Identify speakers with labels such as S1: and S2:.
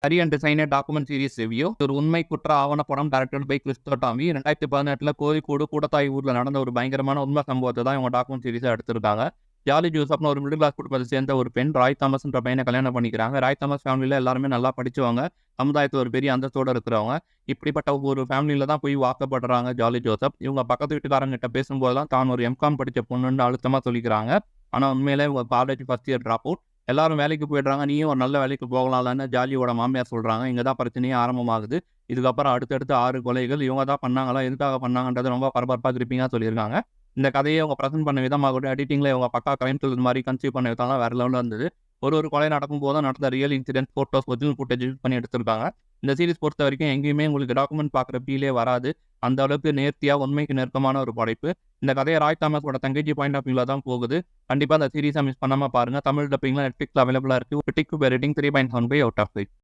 S1: Hari and designer document series review. ஒரு உண்மை குற்ற ஆவணப்படம் டைரக்டட் பை கிறிஸ்டோ டாமி. 2018 கோழிக்கோடு கூடத்தாய் ஊர்ல நடந்த ஒரு பயங்கரமான உண்மை சம்பவத்தை தான் இவங்க டாக்குமெண்ட் சீரிஸா எடுத்திருக்காங்க. ஜாலி ஜோசப்னு ஒரு மிடில் கிளாஸ் குடும்பத்தை சேர்ந்த ஒரு பெண் ராய் தாமஸ்ன்ற பையனை கல்யாணம் பண்ணிக்கிறாங்க. ராய் தாமஸ் ஃபேமிலியில எல்லாருமே நல்லா படிச்சவங்க, சமுதாயத்துல ஒரு பெரிய அந்தஸ்தோட இருக்கிறவங்க. இப்படிப்பட்ட ஒரு ஃபேமிலியில தான் போய் வாக்கப்படுறாங்க ஜாலி ஜோசப். இவங்க பக்கத்து வீட்டுக்காரங்க கிட்ட பேசும்போது தான் ஒரு எம்காம் படிச்ச பொண்ணுன்னு அழுத்தமா சொல்லிக்கிறாங்க. ஆனா உண்மையிலே இவங்க college first year drop out. எல்லாரும் வேலைக்கு போயிடுறாங்க. நீயும் ஒரு நல்ல வேலைக்கு போகலாம்லன்னு ஜாலியோட மாமியார் சொல்றாங்க. இங்க தான் பிரச்சனையே ஆரம்பமாகுது. இதுக்கப்புறம் அடுத்தடுத்து 6 கொலைகள் இவங்க தான் பண்ணாங்களா? எதுக்காக பண்ணாங்கன்றது ரொம்ப பரபரப்பா கிரிப்பிங்கா சொல்லியிருக்காங்க. இந்த கதையை அவங்க பிரசன்ட் பண்ண விதமாகட்டும், எடிட்டிங்ல இவங்க பக்கா கிரைம் த்ரில்லர் மாரி கன்சீவ் பண்ண விதம்லாம் வேற லெவல்ல இருந்தது. ஒரு கொலை நடக்கும்போது நடந்த real incident photos, original footage use பண்ணி எடுத்திருக்காங்க. இந்த சீரிஸ் பொறுத்த வரைக்கும் எங்கேயுமே உங்களுக்கு டாக்குமெண்ட் பார்க்குற ஃபீலே வராது. அந்த அளவுக்கு நேர்த்தியா, உண்மைக்கு நெருக்கமான ஒரு படைப்பு. இந்த கதையை ராய் தாமஸோட தங்கச்சி பாயிண்ட் ஆஃப் வியூல தான் போகுது. கண்டிப்பா அந்த சீரிஸை மிஸ் பண்ணாம பாருங்க. தமிழ் டப்பிங்ல நெட்ஃபிளிக்ஸ்ல அவைலபிளா இருக்கு. ஒரு டிக் ரேட்டிங் 3.75 அவுட் ஆஃப் 5.